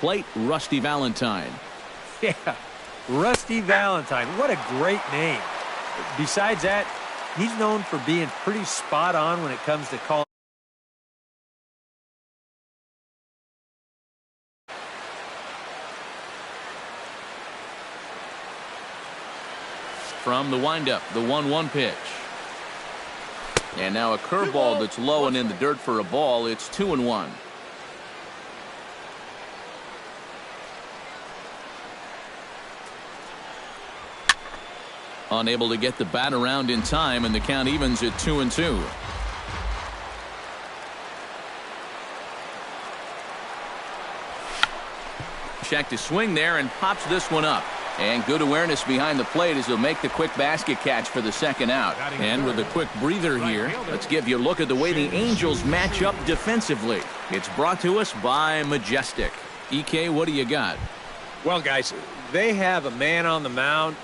Plate, Rusty Valentine. Yeah, Rusty Valentine. What a great name. Besides that, he's known for being pretty spot on when it comes to calling. From the windup, the 1-1 pitch. And now a curveball that's low and in the dirt for a ball. It's 2-1. Unable to get the bat around in time, and the count evens at 2-2. Check to swing there and pops this one up. And good awareness behind the plate as he'll make the quick basket catch for the second out. And with a quick breather here, let's give you a look at the way the Angels match up defensively. It's brought to us by Majestic. EK, what do you got? Well, guys, they have a man on the mound,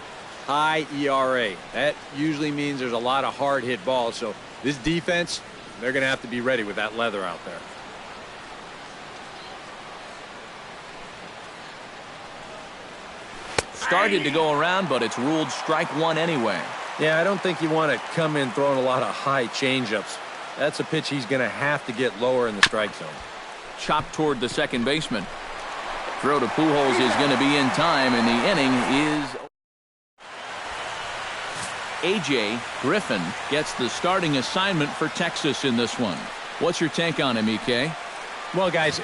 high ERA. That usually means there's a lot of hard hit balls. So this defense, they're going to have to be ready with that leather out there. Started to go around, but it's ruled strike one anyway. Yeah, I don't think you want to come in throwing a lot of high changeups. That's a pitch he's going to have to get lower in the strike zone. Chopped toward the second baseman. Throw to Pujols is going to be in time, and the inning is... A.J. Griffin gets the starting assignment for Texas in this one. What's your take on him, EK? Well, guys,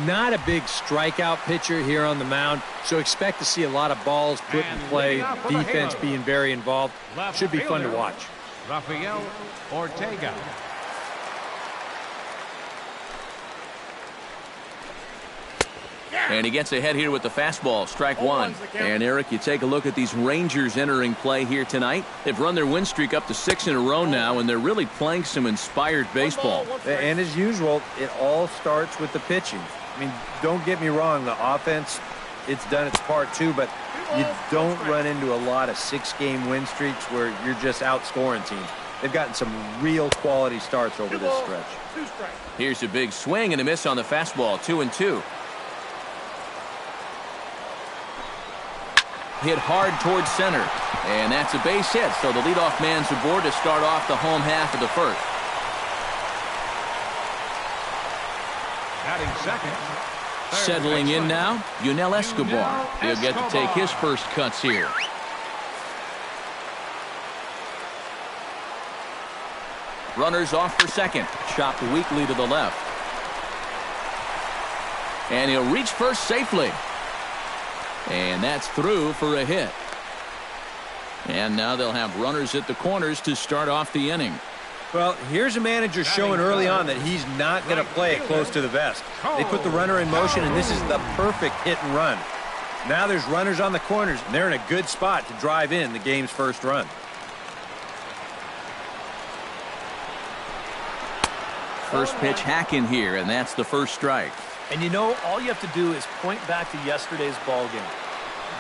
not a big strikeout pitcher here on the mound, so expect to see a lot of balls put in play, defense being very involved. Should be fun to watch. Rafael Ortega. And he gets ahead here with the fastball, strike one. And Eric, you take a look at these Rangers entering play here tonight. They've run their win streak up to 6 in a row now, and they're really playing some inspired baseball. And as usual, it all starts with the pitching. I mean, don't get me wrong, the offense, it's done its part too, but you don't run into a lot of 6-game win streaks where you're just outscoring teams. They've gotten some real quality starts over this stretch. Here's a big swing and a miss on the fastball, 2-2. Hit hard towards center, and that's a base hit, so the leadoff man's aboard to start off the home half of the first. Batting second. Settling in now, Yunel Escobar. He'll get to take his first cuts here. Runners off for second. Chopped weakly to the left. And he'll reach first safely. And that's through for a hit. And now they'll have runners at the corners to start off the inning. Well, here's a manager showing early on that he's not going to play it close to the vest. They put the runner in motion, and this is the perfect hit and run. Now there's runners on the corners, and they're in a good spot to drive in the game's first run. First pitch hacking here, and that's the first strike. And you know, all you have to do is point back to yesterday's ball game.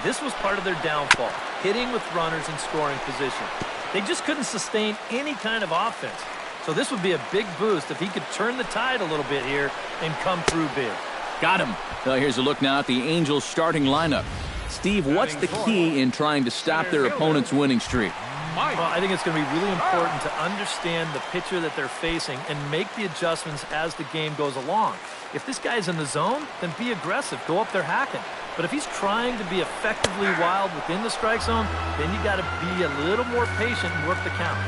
This was part of their downfall, hitting with runners in scoring position. They just couldn't sustain any kind of offense. So this would be a big boost if he could turn the tide a little bit here and come through big. Got him. Well, here's a look now at the Angels starting lineup. Steve, what's the key in trying to stop their opponent's winning streak? Well, I think it's going to be really important to understand the pitcher that they're facing and make the adjustments as the game goes along. If this guy's in the zone, then be aggressive. Go up there hacking. But if he's trying to be effectively wild within the strike zone, then you got to be a little more patient and work the count.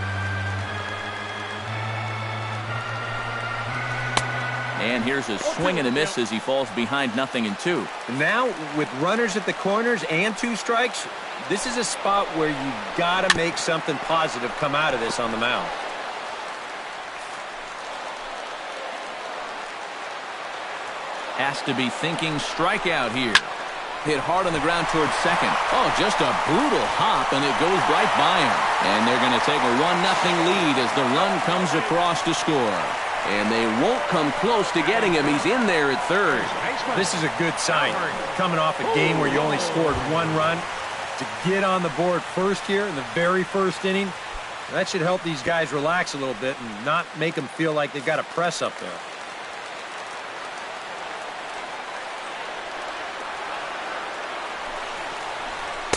And here's a swing and a miss as he falls behind 0-2. And now, with runners at the corners and 2 strikes, this is a spot where you got to make something positive come out of this on the mound. Has to be thinking strikeout here. Hit hard on the ground towards second. Oh, just a brutal hop, and it goes right by him. And they're going to take a 1-0 lead as the run comes across to score. And they won't come close to getting him. He's in there at third. This is a good sign. Coming off a game where you only scored 1 run, to get on the board first here in the very first inning, that should help these guys relax a little bit and not make them feel like they've got to press up there.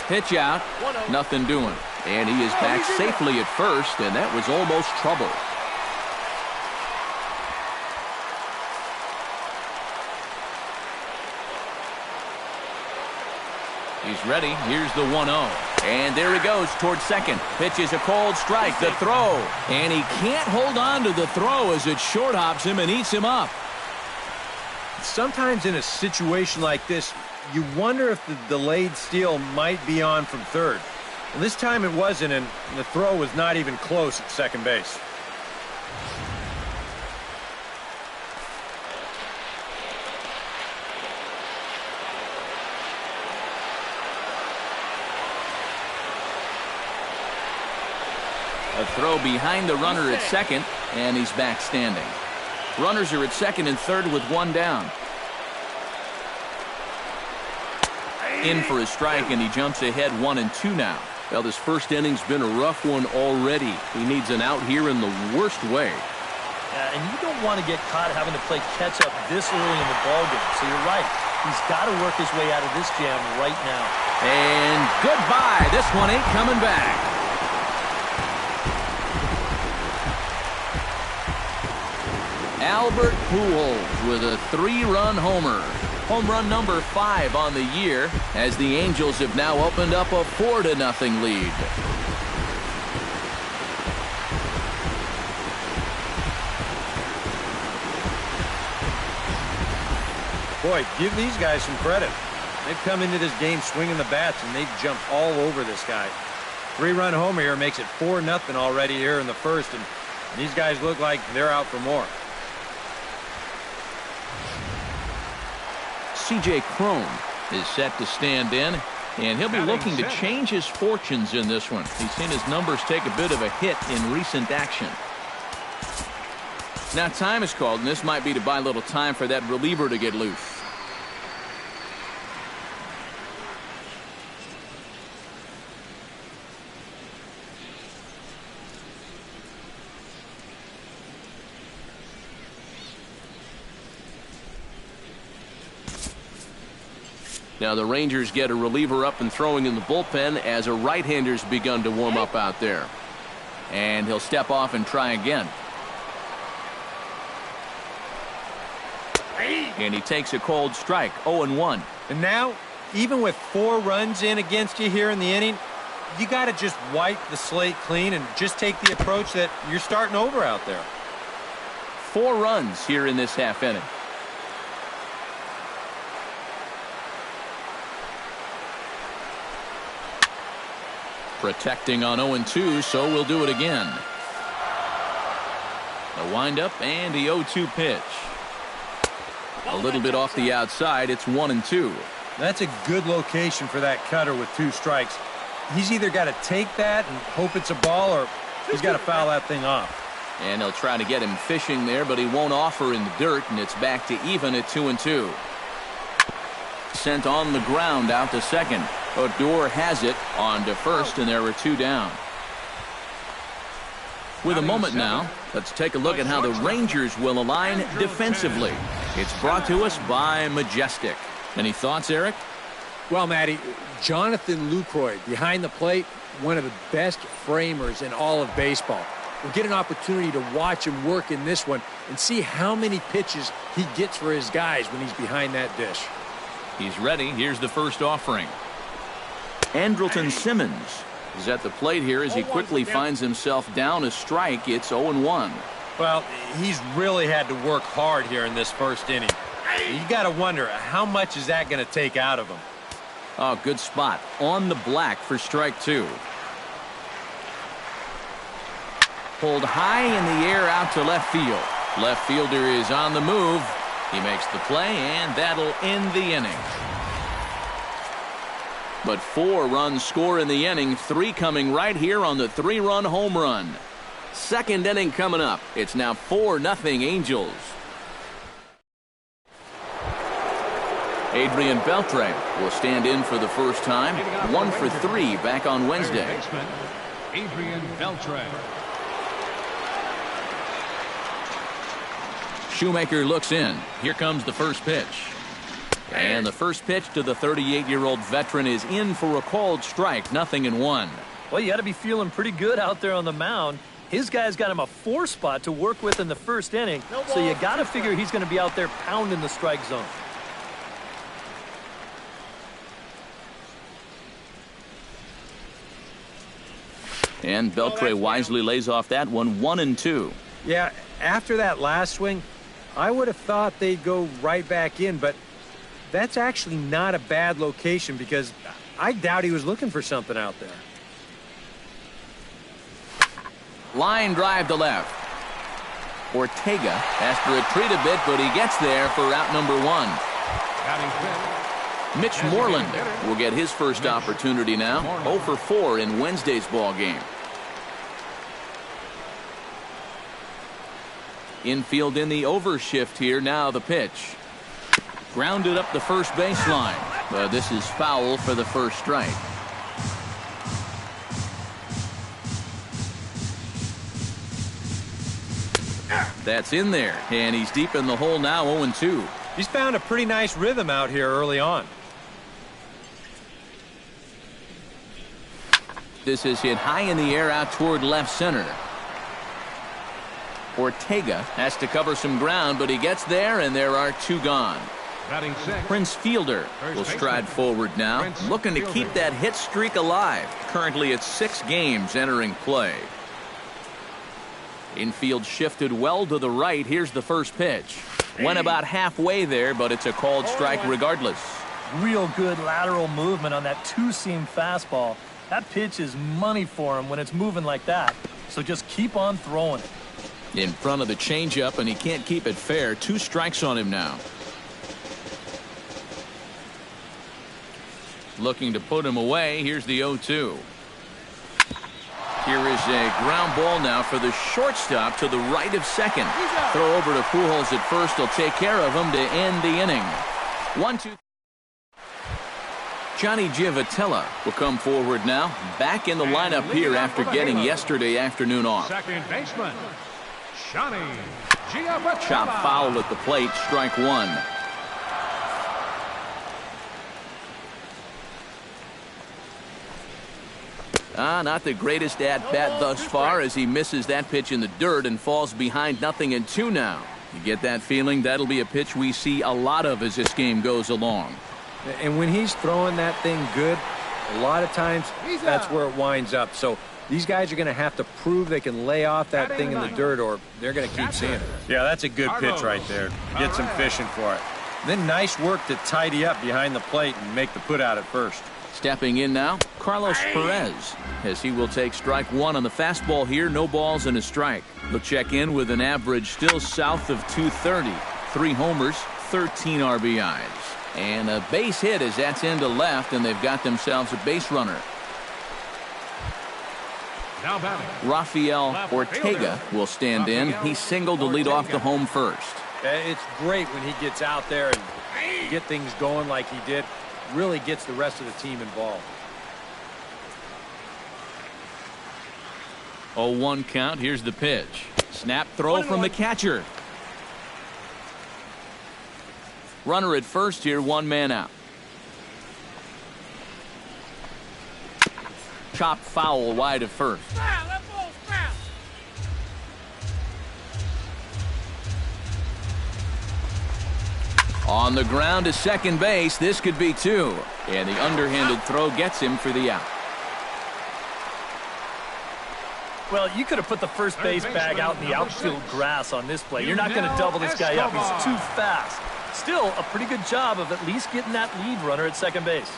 Pitch out. Nothing doing. And he is back safely at first, and that was almost trouble. He's ready. Here's the 1-0. And there he goes towards second. Pitch is a cold strike. The throw. And he can't hold on to the throw as it short hops him and eats him up. Sometimes in a situation like this, you wonder if the delayed steal might be on from third. Well, this time it wasn't, and the throw was not even close at second base. A throw behind the runner at second, and he's back standing. Runners are at second and third with one down. In for a strike, and he jumps ahead 1-2 now. Well, this first inning's been a rough one already. He needs an out here in the worst way. Yeah, and you don't want to get caught having to play catch-up this early in the ballgame. So you're right. He's got to work his way out of this jam right now. And goodbye. This one ain't coming back. Albert Pujols with a 3-run homer. Home run number 5 on the year, as the Angels have now opened up a 4-0 lead. Boy, give these guys some credit. They've come into this game swinging the bats, and they've jumped all over this guy. 3-run homer here makes it 4-0 already here in the first, and these guys look like they're out for more. C.J. Cron is set to stand in, and he'll be looking to change his fortunes in this one. He's seen his numbers take a bit of a hit in recent action. Now time is called, and this might be to buy a little time for that reliever to get loose. Now the Rangers get a reliever up and throwing in the bullpen as a right-hander's begun to warm up out there. And he'll step off and try again. And he takes a cold strike, 0-1. And now, even with 4 runs in against you here in the inning, you got to just wipe the slate clean and just take the approach that you're starting over out there. 4 runs here in this half inning. Protecting on 0-2, so we'll do it again. A windup and the 0-2 pitch. A little bit off the outside. It's 1-2. That's a good location for that cutter with 2 strikes. He's either got to take that and hope it's a ball, or he's got to foul that thing off. And they'll try to get him fishing there, but he won't offer in the dirt, and it's back to even at 2-2. Sent on the ground out to second. Odor has it on to first, and there are 2 down. With a moment now, let's take a look at how the Rangers will align defensively. It's brought to us by Majestic. Any thoughts, Eric? Well, Matty, Jonathan Lucroy behind the plate, one of the best framers in all of baseball. We'll get an opportunity to watch him work in this one and see how many pitches he gets for his guys when he's behind that dish. He's ready. Here's the first offering. Andrelton Simmons is at the plate here as he quickly finds himself down a strike. It's 0-1. Well, he's really had to work hard here in this first inning. You got to wonder, how much is that going to take out of him? Oh, good spot. On the black for strike 2. Pulled high in the air out to left field. Left fielder is on the move. He makes the play, and that'll end the inning. But 4 runs score in the inning, 3 coming right here on the 3-run home run. Second inning coming up. It's now 4-0 Angels. Adrian Beltre will stand in for the first time. 1 for 3 back on Wednesday. Adrian Beltre. Shoemaker looks in. Here comes the first pitch. And the first pitch to the 38-year-old veteran is in for a called strike, 0-1. Well, you got to be feeling pretty good out there on the mound. His guy's got him a 4 spot to work with in the first inning, so you got to figure he's going to be out there pounding the strike zone. And Beltre wisely lays off that one, 1-2. Yeah, after that last swing, I would have thought they'd go right back in, but that's actually not a bad location because I doubt he was looking for something out there. Line drive to left. Ortega has to retreat a bit, but he gets there for out number 1. Mitch Moreland will get his first opportunity now. 0 for 4 in Wednesday's ball game. Infield in the overshift here. Now the pitch. Grounded up the first baseline. But this is foul for the first strike. That's in there. And he's deep in the hole now, 0-2. He's found a pretty nice rhythm out here early on. This is hit high in the air out toward left center. Ortega has to cover some ground, but he gets there, and there are 2 gone. Prince Fielder will stride forward now, looking to keep that hit streak alive. Currently it's 6 games entering play. Infield shifted well to the right. Here's the first pitch. Went about halfway there, but it's a called strike regardless. Real good lateral movement on that 2-seam fastball. That pitch is money for him when it's moving like that. So just keep on throwing it. In front of the changeup, and he can't keep it fair. 2 strikes on him now. Looking to put him away. Here's the 0-2. Here is a ground ball now for the shortstop to the right of second. Throw over to Pujols at first. He'll take care of him to end the inning. 1-2. Johnny Giavotella will come forward now. Back in the lineup here after getting yesterday afternoon off. Second baseman, Johnny Giavotella. Chop foul at the plate. Strike 1. Not the greatest at-bat thus far as he misses that pitch in the dirt and falls behind 0-2 now. You get that feeling that'll be a pitch we see a lot of as this game goes along. And when he's throwing that thing good, a lot of times that's where it winds up. So these guys are going to have to prove they can lay off that thing in the dirt or they're going to keep seeing it. Yeah, that's a good pitch right there. Get some fishing for it. Then nice work to tidy up behind the plate and make the put out at first. Stepping in now, Carlos Perez, as he will take strike 1 on the fastball here. No balls and a strike. He'll check in with an average still south of 230. 3 homers, 13 RBIs. And a base hit as that's into left, and they've got themselves a base runner. Now batting, Rafael Ortega will stand in. He singled to lead off the home first. It's great when he gets out there and get things going like he did. Really gets the rest of the team involved. 0-1 count. Here's the pitch. Snap throw from the catcher. Runner at first here, 1 man out. Chop foul wide of first. On the ground to second base. This could be 2. And the underhanded throw gets him for the out. Well, you could have put the first base bag out in the outfield grass on this play. You're not going to double this guy up. He's too fast. Still, a pretty good job of at least getting that lead runner at second base.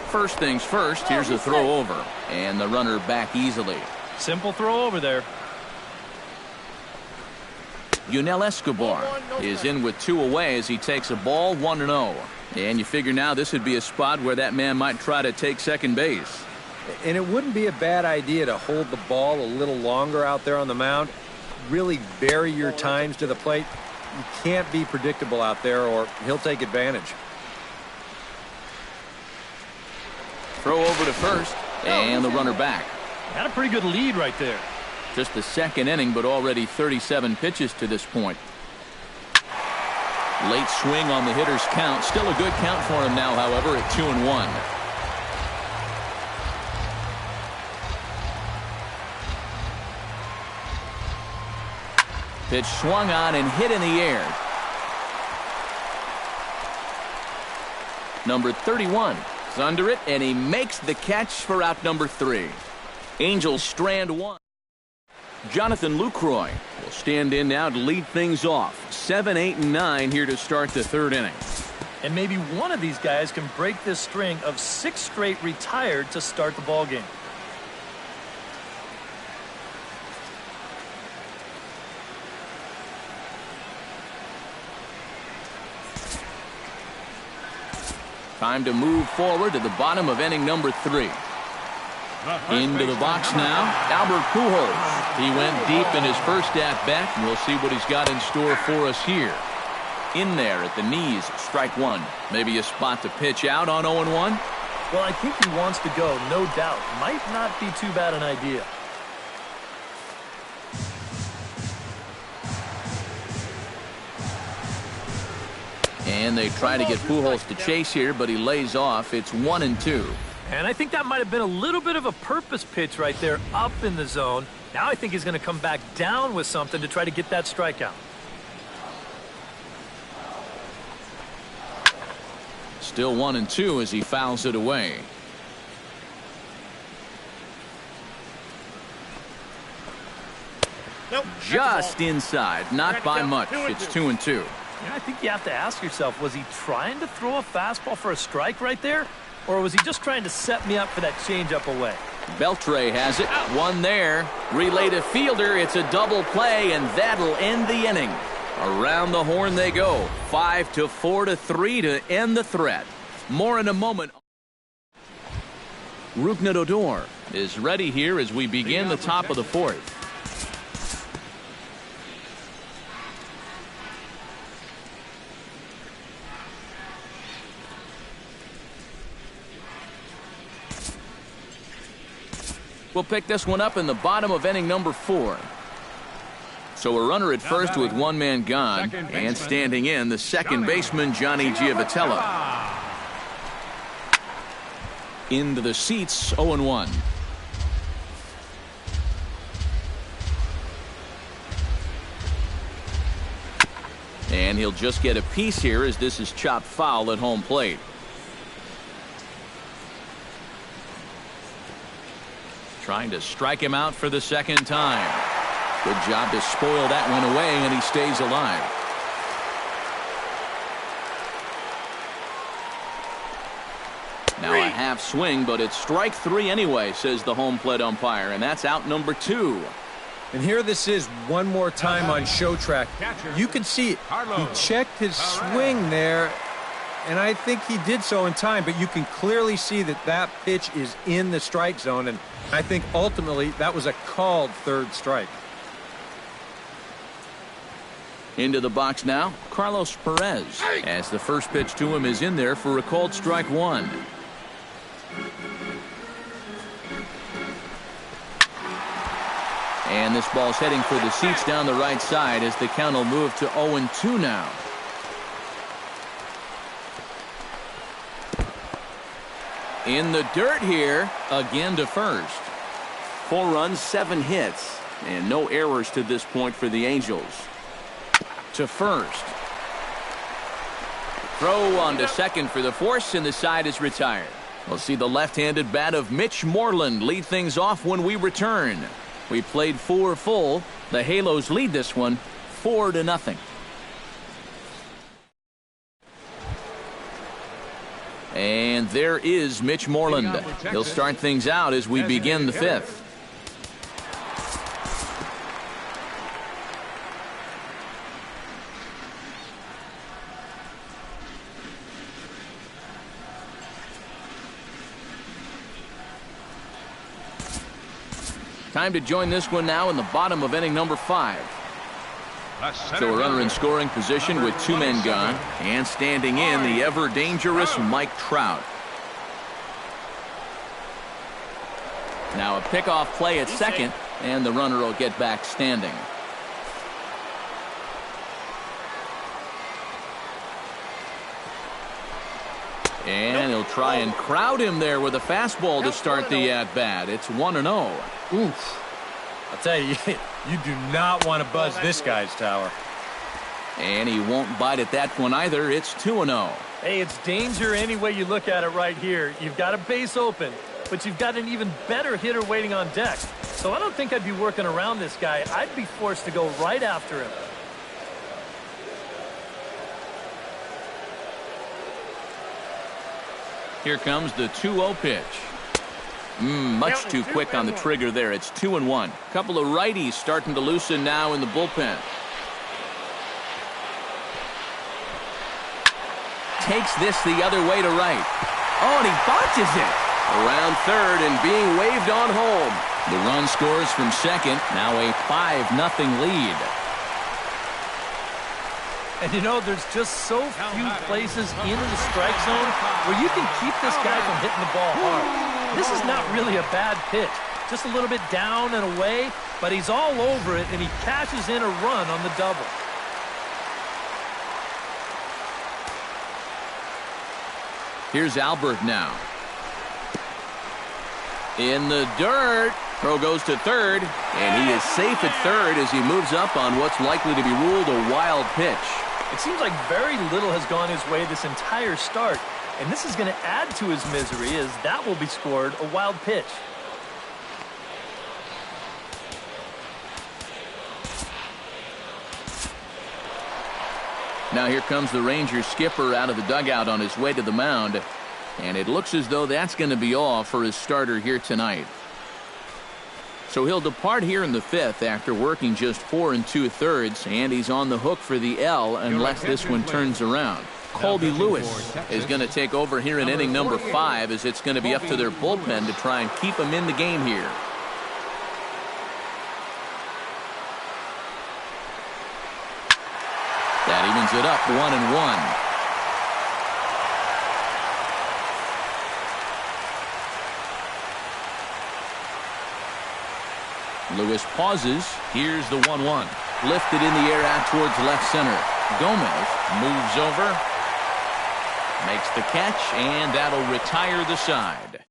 First things first, here's a throw over. And the runner back easily. Simple throw over there. Yunel Escobar is in with 2 away as he takes a ball, 1-0. And you figure now this would be a spot where that man might try to take second base. And it wouldn't be a bad idea to hold the ball a little longer out there on the mound. Really vary your times to the plate. You can't be predictable out there or he'll take advantage. Throw over to first and the runner back. Had a pretty good lead right there. Just the second inning, but already 37 pitches to this point. Late swing on the hitter's count. Still a good count for him now, however, at 2-1. Pitch swung on and hit in the air. Number 31 is under it, and he makes the catch for out number 3. Angels strand 1. Jonathan Lucroy will stand in now to lead things off. 7, 8, and 9 here to start the 3rd inning. And maybe one of these guys can break this string of 6 straight retired to start the ball game. Time to move forward to the bottom of inning number 3. Into the box now, Albert Pujols. He went deep in his first at-bat, and we'll see what he's got in store for us here. In there at the knees, strike 1. Maybe a spot to pitch out on 0-1? Well, I think he wants to go, no doubt. Might not be too bad an idea. And they try to get Pujols to chase here, but he lays off. It's 1-2. And I think that might have been a little bit of a purpose pitch right there up in the zone. Now I think he's going to come back down with something to try to get that strikeout. Still 1-2 as he fouls it away. Nope, just inside, not by much. It's 2-2. Yeah, I think you have to ask yourself, was he trying to throw a fastball for a strike right there? Or was he just trying to set me up for that changeup away? Beltre has it. One there. Relay to fielder. It's a double play, and that'll end the inning. Around the horn they go. 5-4-3 to end the threat. More in a moment. Rougned Odor is ready here as we begin the top of the 4th. We'll pick this one up in the bottom of inning number 4. So a runner at first with one man gone, and standing in the second baseman, Johnny Giavotella. Into the seats, 0-1. And he'll just get a piece here as this is chopped foul at home plate. Trying to strike him out for the second time. Good job to spoil that one away, and he stays alive. Now a half swing, but it's strike 3 anyway, says the home plate umpire, and that's out number 2. And here this is one more time on show track. You can see it. He checked his swing there, and I think he did so in time, but you can clearly see that that pitch is in the strike zone, and I think ultimately that was a called 3rd strike. Into the box now, Carlos Perez, as the first pitch to him is in there for a called strike 1. And this ball's heading for the seats down the right side as the count will move to 0-2 now. In the dirt here, again to first. 4 runs, 7 hits, and no errors to this point for the Angels. To first. Throw on to second for the force, and the side is retired. We'll see the left-handed bat of Mitch Moreland lead things off when we return. We played 4 full. The Halos lead this one 4-0. And there is Mitch Moreland. He'll start things out as we begin the 5th. Time to join this one now in the bottom of inning number 5. So a runner in scoring position with 2 men gone, and standing in the ever dangerous Mike Trout. Now a pickoff play at second, and the runner will get back standing. And he'll try and crowd him there with a fastball to start the at-bat. It's 1-0. Oof. I'll tell you, you do not want to buzz this guy's tower. And he won't bite at that one either. It's 2-0. Hey, it's danger any way you look at it right here. You've got a base open, but you've got an even better hitter waiting on deck. So I don't think I'd be working around this guy. I'd be forced to go right after him. Here comes the 2-0 pitch. Much too quick on the trigger there. It's 2-1. Couple of righties starting to loosen now in the bullpen. Takes this the other way to right. Oh, and he botches it. Around third and being waved on home. The run scores from second. Now a 5-0 lead. And you know, there's just so few places in the strike zone where you can keep this guy from hitting the ball hard. This is not really a bad pitch. Just a little bit down and away, but he's all over it, and he cashes in a run on the double. Here's Albert now. In the dirt. Throw goes to third, and he is safe at third as he moves up on what's likely to be ruled a wild pitch. It seems like very little has gone his way this entire start, and this is going to add to his misery as that will be scored a wild pitch. Now here comes the Rangers skipper out of the dugout on his way to the mound, and it looks as though that's going to be all for his starter here tonight. So he'll depart here in the fifth after working just 4 2/3, and he's on the hook for the L unless this one turns around. Colby Lewis is going to take over here in inning number 5 as it's going to be up to their bullpen to try and keep him in the game here. That evens it up 1-1. Lewis pauses. Here's the 1-1. Lifted in the air out towards left center. Gomez moves over, makes the catch, and that'll retire the side.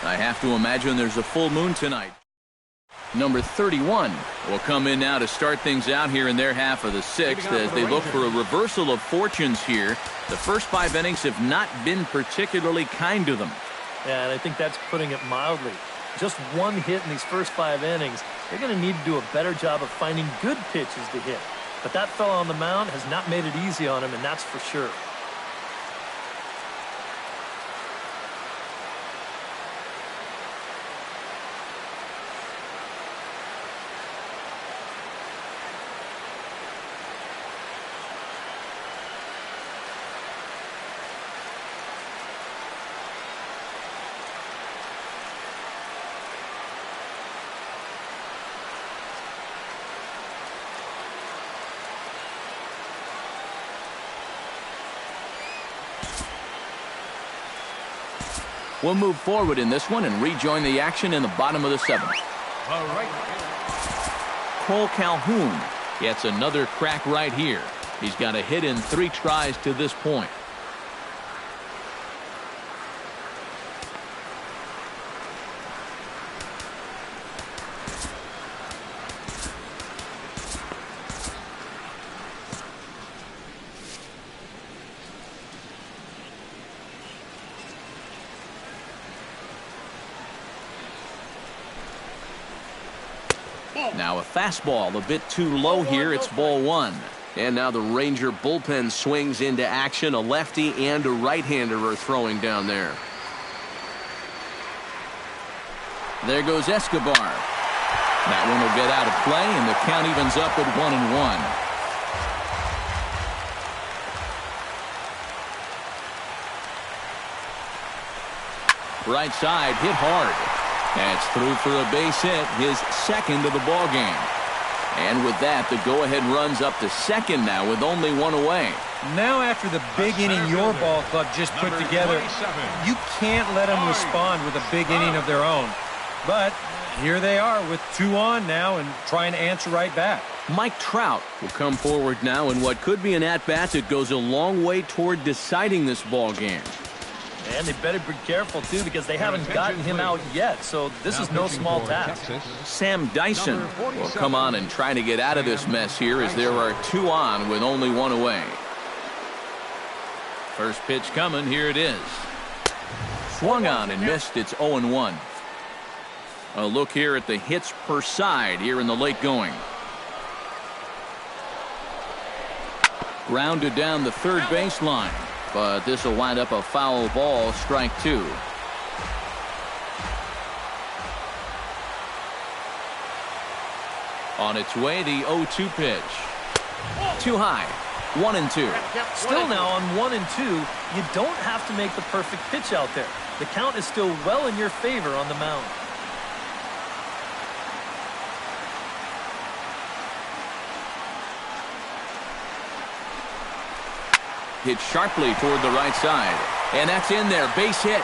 I have to imagine there's a full moon tonight. Number 31 will come in now to start things out here in their half of the sixth as they look for a reversal of fortunes here. The first 5 innings have not been particularly kind to them. Yeah, and I think that's putting it mildly. Just one hit in these first 5 innings. They're going to need to do a better job of finding good pitches to hit. But that fellow on the mound has not made it easy on him, and that's for sure. We'll move forward in this one and rejoin the action in the bottom of the 7th. All right. Cole Calhoun gets another crack right here. He's got a hit in 3 tries to this point. Now a fastball a bit too low here. It's ball 1. And now the Ranger bullpen swings into action. A lefty and a right-hander are throwing down there. There goes Escobar. That one will get out of play, and the count evens up at 1-1. Right side hit hard. That's through for a base hit, his 2nd of the ball game. And with that, the go-ahead runs up to 2nd now with only 1 away. Now after the big inning your ball club just put together, you can't let them respond with a big inning of their own. But here they are with 2 on now and trying to answer right back. Mike Trout will come forward now in what could be an at-bat that goes a long way toward deciding this ball game. And they better be careful, too, because they haven't gotten him out yet, so this is no small task. Sam Dyson will come on and try to get out of this mess here as there are 2 on with only 1 away. First pitch coming, here it is. Swung on and missed, it's 0-1. A look here at the hits per side here in the late going. Grounded down the third baseline. But this will wind up a foul ball, strike 2. On its way, the 0-2 pitch. Too high. 1-2. Still now on 1-2, you don't have to make the perfect pitch out there. The count is still well in your favor on the mound. Hit sharply toward the right side. And that's in there. Base hit.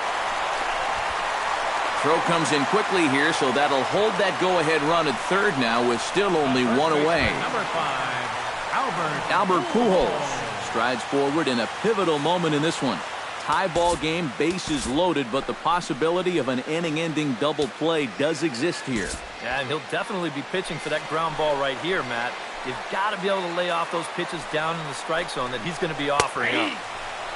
Throw comes in quickly here, so that'll hold that go-ahead run at third now with still only 1 away. Number 5, Albert Pujols strides forward in a pivotal moment in this one. Tie ball game, bases loaded, but the possibility of an inning-ending double play does exist here. Yeah, and he'll definitely be pitching for that ground ball right here, Matt. You've got to be able to lay off those pitches down in the strike zone that he's going to be offering up.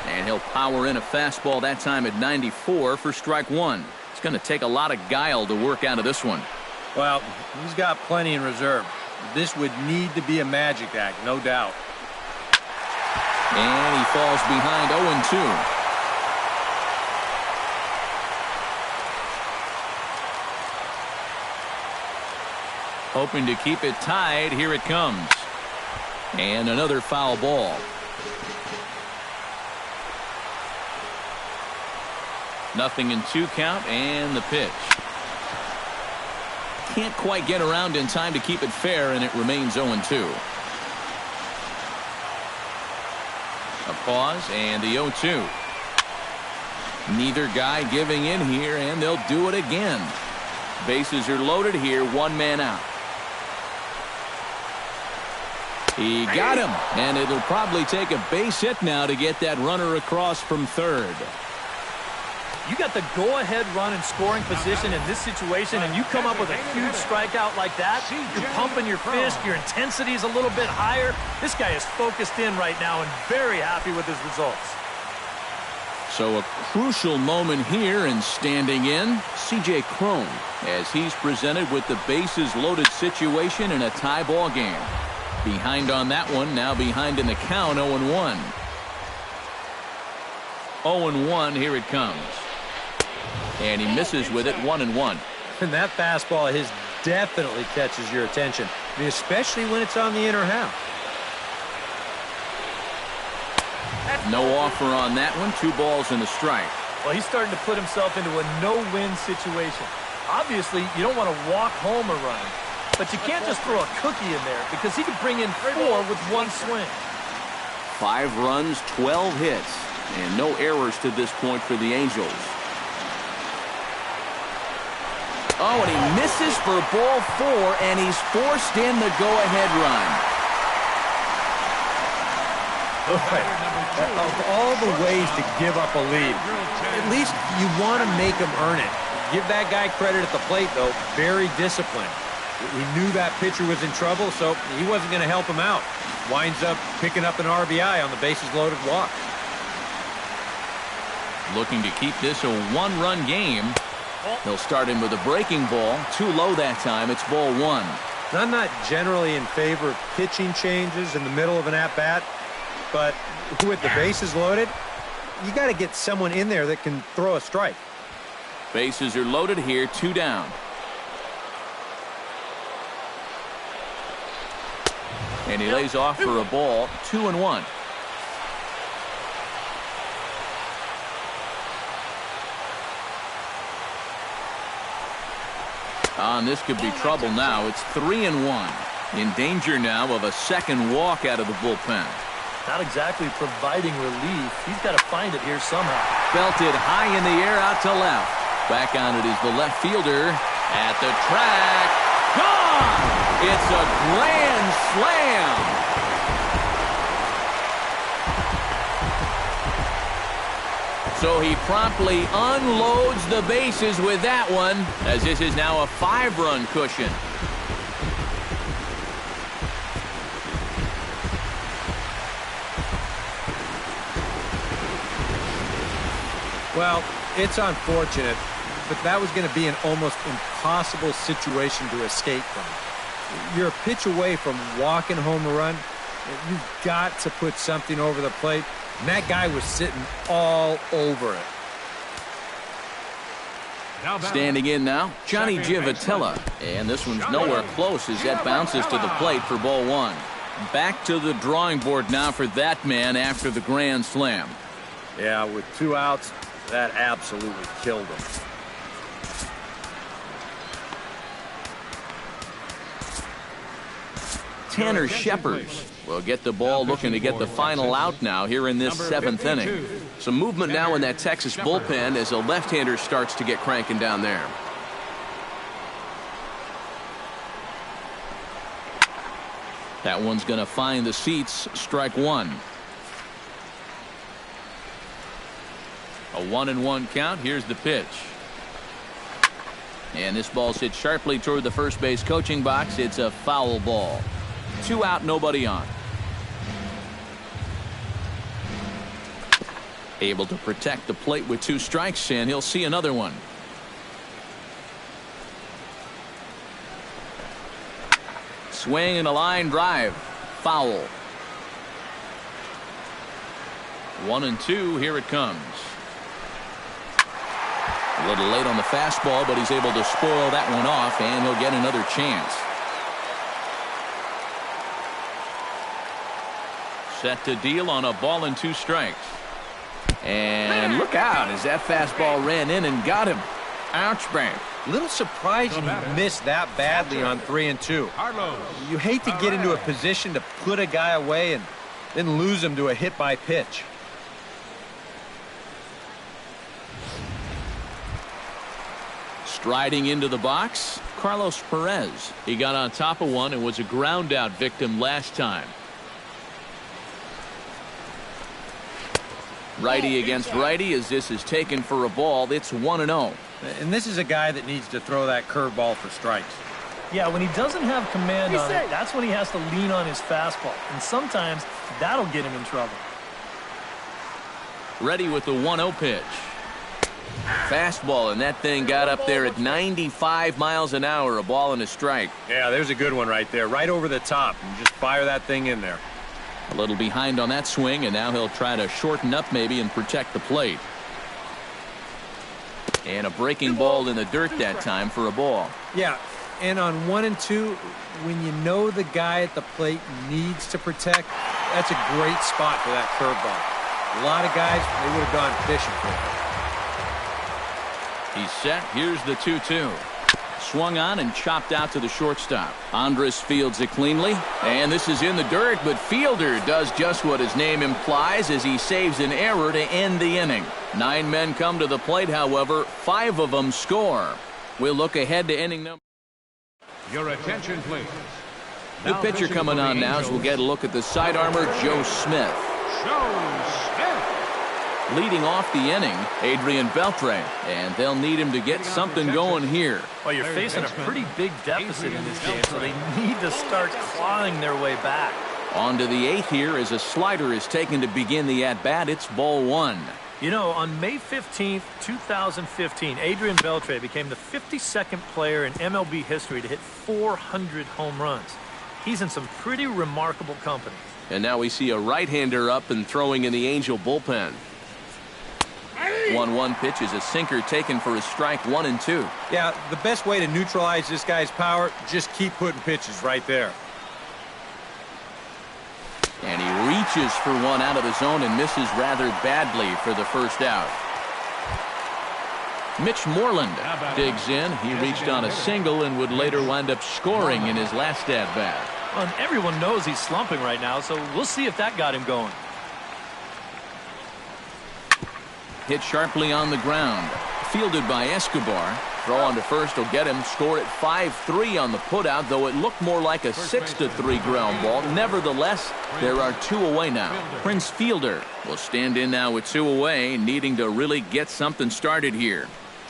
And he'll power in a fastball that time at 94 for strike 1. It's going to take a lot of guile to work out of this one. Well, he's got plenty in reserve. This would need to be a magic act, no doubt. And he falls behind 0-2. Hoping to keep it tied. Here it comes. And another foul ball. Nothing in 2 count and the pitch. Can't quite get around in time to keep it fair, and it remains 0-2. A pause and the 0-2. Neither guy giving in here, and they'll do it again. Bases are loaded here, 1 man out. He got him, and it'll probably take a base hit now to get that runner across from third. You got the go-ahead run in scoring position in this situation, and you come up with a huge strikeout like that. You're pumping your fist. Your intensity is a little bit higher. This guy is focused in right now and very happy with his results. So a crucial moment here, and standing in, C.J. Cron, as he's presented with the bases loaded situation in a tie ball game. Behind on that one, now behind in the count, 0-1. 0-1, here it comes. And he misses with it, 1-1. And that fastball of his definitely catches your attention. I mean, especially when it's on the inner half. No offer on that one. 2 balls and a strike. Well, he's starting to put himself into a no-win situation. Obviously, you don't want to walk home a run, but you can't just throw a cookie in there because he could bring in 4 with 1 swing. 5 runs, 12 hits, and no errors to this point for the Angels. Oh, and he misses for ball 4, and he's forced in the go-ahead run. Of all the ways to give up a lead, at least you want to make him earn it. Give that guy credit at the plate, though. Very disciplined. He knew that pitcher was in trouble, so he wasn't going to help him out. Winds up picking up an RBI on the bases-loaded walk. Looking to keep this a 1-run game. He'll start him with a breaking ball. Too low that time. It's ball 1. I'm not generally in favor of pitching changes in the middle of an at-bat, but with the bases loaded, you got to get someone in there that can throw a strike. Bases are loaded here, 2 down. And he lays off for a ball, 2-1. And this could be trouble now. It's 3-1. In danger now of a second walk out of the bullpen. Not exactly providing relief. He's got to find it here somehow. Belted high in the air out to left. Back on it is the left fielder, At the track. Gone! It's a grand slam. So he promptly unloads the bases with that one, as this is now a 5-run cushion. Well, it's unfortunate, but that was going to be an almost impossible situation to escape from. You're a pitch away from walking home a run. You've got to put something over the plate, and that guy was sitting all over it. Standing in now, Johnny Givotilla. And this one's nowhere close as that bounces to the plate for ball 1. Back to the drawing board now for that man after the grand slam. Yeah, with 2 outs, that absolutely killed him. Tanner Scheppers will get the ball looking to get the final out now here in this 7th inning. Some movement now in that Texas bullpen as a left-hander starts to get cranking down there. That one's going to find the seats. Strike 1. A 1-1 count. Here's the pitch. And this ball's hit sharply toward the first base coaching box. It's a foul ball. 2 out, nobody on. Able to protect the plate with 2 strikes, and he'll see another one. Swing and a line drive. Foul. 1-2. Here it comes. A little late on the fastball, but he's able to spoil that one off, and he'll get another chance. Set to deal on a ball and 2 strikes. And look out as that fastball ran in and got him. Ouch, bang. Little surprising he missed that badly on 3-2. You hate to get into a position to put a guy away and then lose him to a hit by pitch. Striding into the box, Carlos Perez. He got on top of one and was a ground out victim last time. Righty against righty as this is taken for a ball. It's 1-0. And this is a guy that needs to throw that curveball for strikes. Yeah, when he doesn't have command on it, that's when he has to lean on his fastball. And sometimes that'll get him in trouble. Ready with the 1-0 pitch. Fastball, and that thing got up there at 95 miles an hour. A ball and a strike. Yeah, there's a good one right there. Right over the top. And just fire that thing in there. A little behind on that swing, and now he'll try to shorten up maybe and protect the plate. And a breaking ball in the dirt that time for a ball. Yeah, and on 1-2, when you know the guy at the plate needs to protect, that's a great spot for that curveball. A lot of guys, they would have gone fishing for it. He's set. Here's the 2-2. Swung on and chopped out to the shortstop. Andres fields it cleanly. And this is in the dirt, but Fielder does just what his name implies as he saves an error to end the inning. 9 men come to the plate, however. 5 of them score. We'll look ahead to inning number. Your attention, please. The pitcher coming on now as we'll get a look at the side armor, Joe Smith. Joe Smith. Leading off the inning, Adrian Beltre, and they'll need him to get something going here. Well, you're facing a pretty big deficit in this game, so they need to start clawing their way back. On to the 8th here as a slider is taken to begin the at-bat. It's ball 1. You know, on May 15th, 2015, Adrian Beltre became the 52nd player in MLB history to hit 400 home runs. He's in some pretty remarkable company. And now we see a right-hander up and throwing in the Angel bullpen. 1-1 pitch is a sinker taken for a strike. 1-2. Yeah, the best way to neutralize this guy's power, just keep putting pitches right there. And he reaches for one out of the zone and misses rather badly for the first out. Mitch Moreland digs in. He reached on a single and would later wind up scoring in his last at-bat. Well, everyone knows he's slumping right now, so we'll see if that got him going. Hit sharply on the ground. Fielded by Escobar. Throw on to first will get him. Score at 5-3 on the putout, though it looked more like a 6-3 ground ball. Nevertheless, there are 2 away now. Prince Fielder will stand in now with 2 away, needing to really get something started here.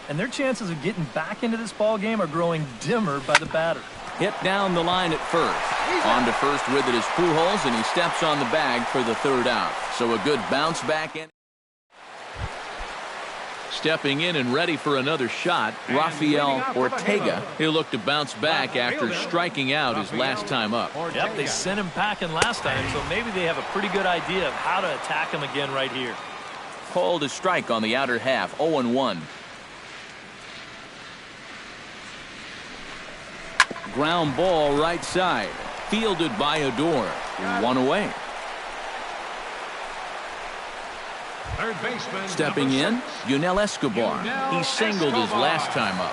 And their chances of getting back into this ball game are growing dimmer by the batter. Hit down the line at first. On to first with it is Pujols, and he steps on the bag for the 3rd out. So a good bounce back in. Stepping in and ready for another shot, Rafael Ortega. He'll look to bounce back after striking out his last time up. Yep, they sent him packing last time, so maybe they have a pretty good idea of how to attack him again right here. Called a strike on the outer half, 0-1. Ground ball right side. Fielded by Odor. 1 away. Third baseman. Stepping in, Yunel Escobar. He singled his last time up.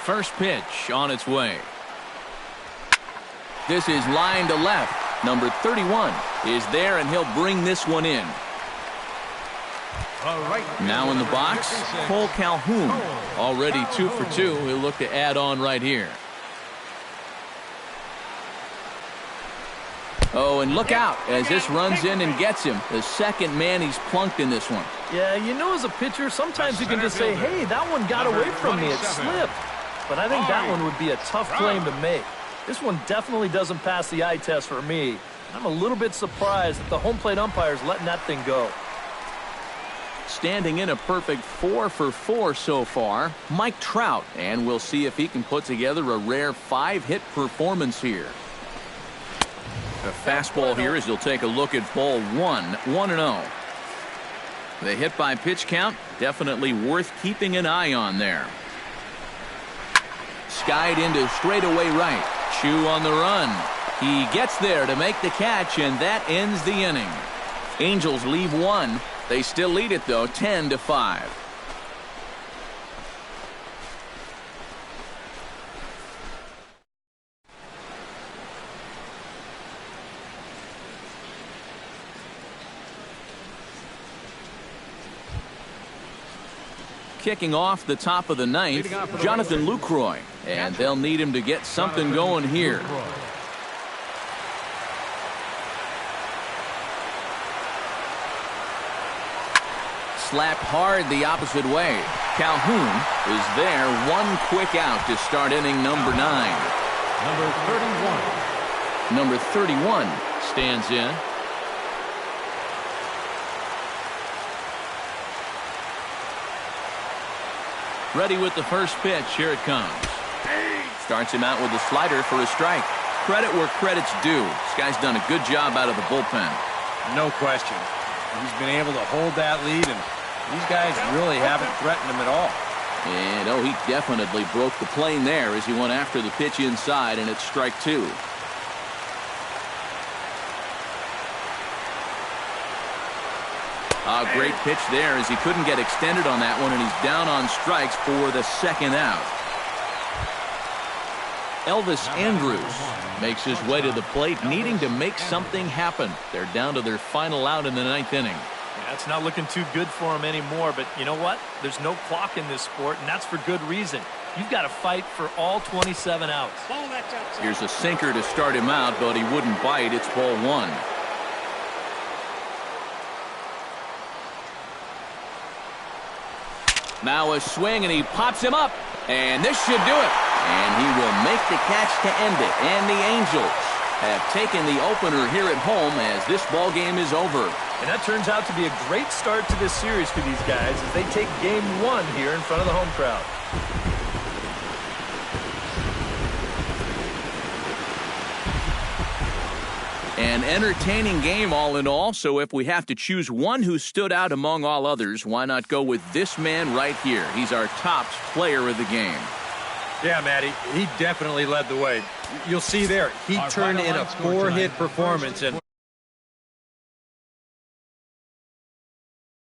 First pitch on its way. This is line to left. Number 31 is there, and he'll bring this one in. Now in the box, Cole Calhoun. Already 2 for 2. He'll look to add on right here. Oh, and look out as this runs in and gets him. The second man he's plunked in this one. Yeah, you know, as a pitcher, sometimes you can just say, hey, that one got away from me. It slipped. But I think that one would be a tough claim to make. This one definitely doesn't pass the eye test for me. I'm a little bit surprised that the home plate umpire's letting that thing go. Standing in a perfect 4 for 4 so far, Mike Trout. And we'll see if he can put together a rare 5-hit performance here. The fastball here as he'll take a look at ball 1, 1-0. The hit by pitch count, definitely worth keeping an eye on there. Skied into straightaway right. Chu on the run. He gets there to make the catch, and that ends the inning. Angels leave 1. They still lead it, though, 10-5. Kicking off the top of the 9th, Jonathan Lucroy, and they'll need him to get something going here. Slapped hard the opposite way. Calhoun is there. 1 quick out to start inning number 9. Number 31 stands in. Ready with the first pitch. Here it comes. Starts him out with a slider for a strike. Credit where credit's due. This guy's done a good job out of the bullpen. No question. He's been able to hold that lead, and these guys really haven't threatened him at all. And, oh, he definitely broke the plane there as he went after the pitch inside, and it's strike 2. A great pitch there as he couldn't get extended on that one, and he's down on strikes for the 2nd out. Elvis Andrus makes his way to the plate, needing to make something happen. They're down to their final out in the 9th inning. Yeah, it's not looking too good for him anymore, but you know what? There's no clock in this sport, and that's for good reason. You've got to fight for all 27 outs. Here's a sinker to start him out, but he wouldn't bite. It's ball 1. Now a swing, and he pops him up, and this should do it. And he will make the catch to end it. And the Angels have taken the opener here at home as this ball game is over. And that turns out to be a great start to this series for these guys as they take game 1 here in front of the home crowd. An entertaining game all in all, so if we have to choose one who stood out among all others, why not go with this man right here? He's our top player of the game. Yeah, Matty, he definitely led the way. You'll see there, he turned in a 4-hit performance, and